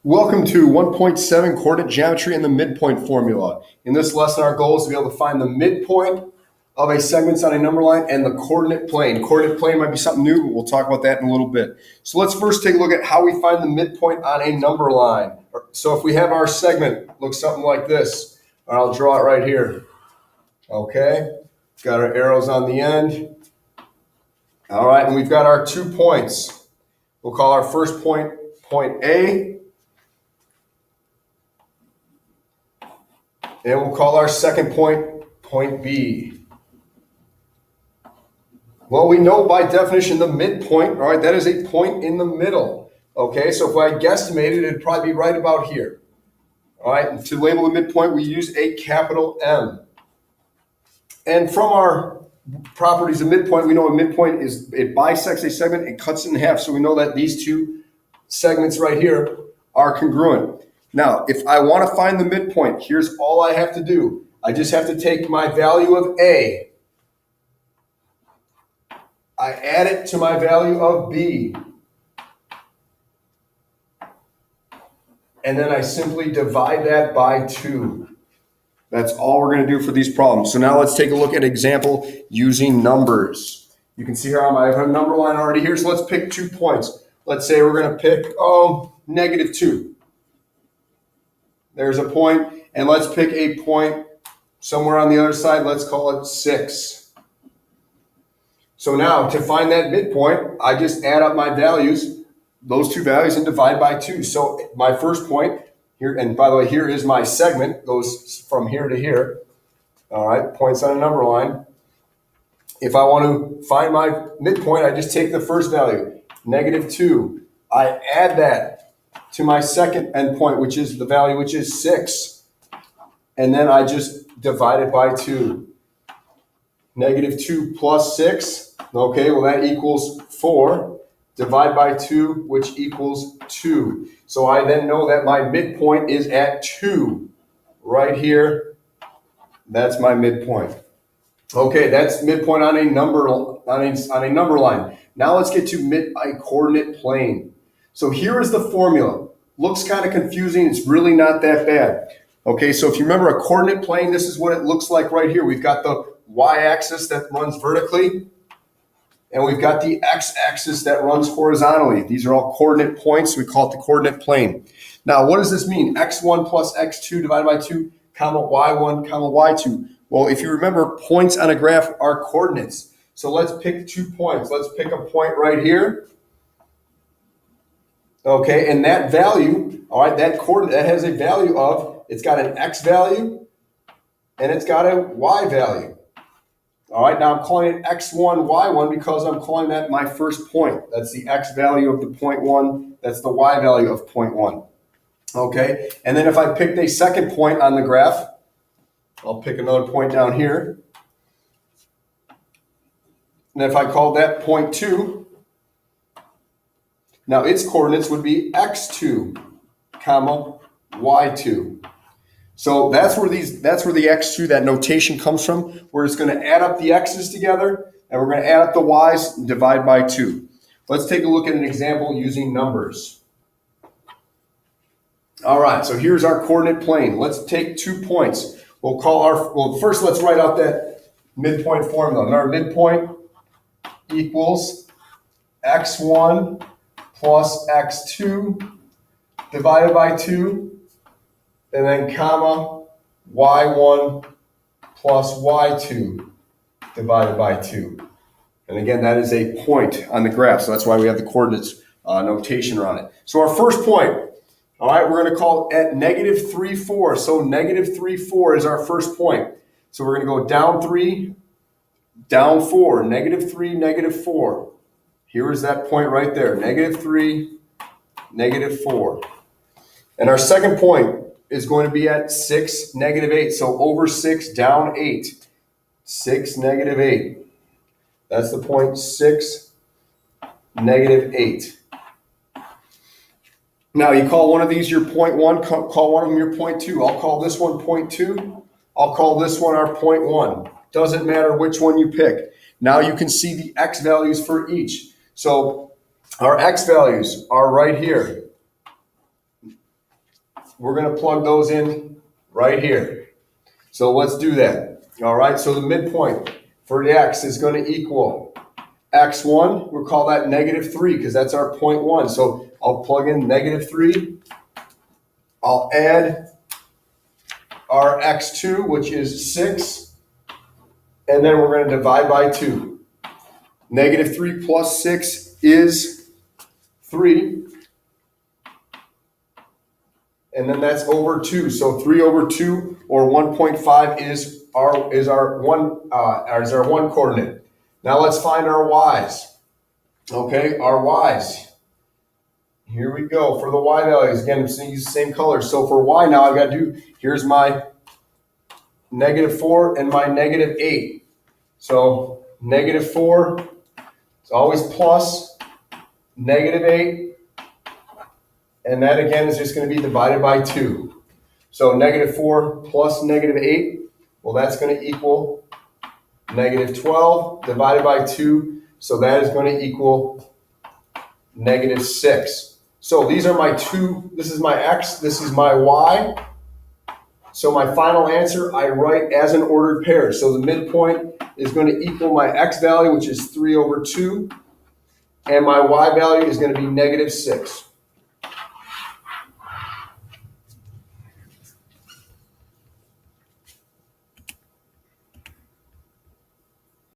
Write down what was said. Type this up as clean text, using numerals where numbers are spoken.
Welcome to 1.7 coordinate geometry and the midpoint formula. In this lesson, our goal is to be able to find the midpoint of a segment on a number line and the coordinate plane. Coordinate plane might be something new, but we'll talk about that in a little bit. So let's first take a look at how we find the midpoint on a number line. So if we have our segment, looks something like this, and I'll draw it right here. Okay, got our arrows on the end. All right, and we've got our 2 points. We'll call our first point, point A. And we'll call our second point, point B. Well, we know by definition the midpoint, all right, that is a point in the middle. Okay, so if I guesstimated, it'd probably be right about here. All right, and to label the midpoint, we use a capital M. And from our properties of midpoint, we know a midpoint is, it bisects a segment, it cuts it in half. So we know that these two segments right here are congruent. Now, if I want to find the midpoint, here's all I have to do. I just have to take my value of A. I add it to my value of B. And then I simply divide that by 2. That's all we're going to do for these problems. So now let's take a look at an example using numbers. You can see here I have a number line already here. So let's pick 2 points. Let's say we're going to pick, -2. There's a point, and let's pick a point somewhere on the other side. Let's call it 6. So now to find that midpoint, I just add up my values, those 2 values, and divide by 2. So my first point here, and by the way, here is my segment, goes from here to here. All right, points on a number line. If I want to find my midpoint, I just take the first value, -2. I add that to my second endpoint, which is the value, which is 6. And then I just divide it by 2. -2 plus 6. Okay, well, that equals 4. Divide by 2, which equals 2. So I then know that my midpoint is at 2. Right here, that's my midpoint. Okay, that's midpoint on a number line. Now let's get to a coordinate plane. So here is the formula. Looks kind of confusing. It's really not that bad. Okay, so if you remember a coordinate plane, this is what it looks like right here. We've got the y-axis that runs vertically, and we've got the x-axis that runs horizontally. These are all coordinate points. We call it the coordinate plane. Now, what does this mean? x1 plus x2 divided by 2, comma y1, comma y2. Well, if you remember, points on a graph are coordinates. So let's pick 2 points. Let's pick a point right here. Okay, and that value, all right, that coordinate, that has a value of, it's got an x value and it's got a y value. All right, now I'm calling it x1, y1 because I'm calling that my first point. That's the x value of the point 1. That's the y value of point 1. Okay, and then if I picked a second point on the graph, I'll pick another point down here. And if I call that point 2, now its coordinates would be x2, comma, y2. So that's where the x2, that notation comes from. We're just going to add up the x's together, and we're going to add up the y's and divide by 2. Let's take a look at an example using numbers. All right, so here's our coordinate plane. Let's take 2 points. First let's write out that midpoint formula. And our midpoint equals x1 plus x2 divided by 2, and then comma y1 plus y2 divided by 2. And again, that is a point on the graph, so that's why we have the coordinates notation around it. So our first point, all right, we're going to call it at -3, 4. So -3, 4 is our first point. So we're going to go down 3, down 4, -3, -4. Here is that point right there, -3, -4. And our second point is going to be at 6, -8. So over 6, down 8. 6, -8. That's the point 6, -8. Now you call one of these your point 1, call one of them your point 2. I'll call this one point 2. I'll call this one our point 1. Doesn't matter which one you pick. Now you can see the x values for each. So our x values are right here. we're going to plug those in right here. So let's do that. All right, so the midpoint for the x is going to equal x1. We'll call that -3 because that's our 0.1. So I'll plug in -3. I'll add our x2, which is 6. And then we're going to divide by 2. -3 plus 6 is 3. And then that's over 2. So 3 over 2 or 1.5 is our one coordinate. Now let's find our y's. Okay, our y's. Here we go for the y values. Again, I'm going to use the same color. So for y now, I've got to do, here's my -4 and my -8. So -4, it's always plus, -8, and that again is just going to be divided by 2. So -4 plus -8, well, that's going to equal -12 divided by 2. So that is going to equal -6. So these are my two, this is my x, this is my y. So my final answer, I write as an ordered pair. So the midpoint is going to equal my x value, which is 3 over 2. And my y value is going to be -6.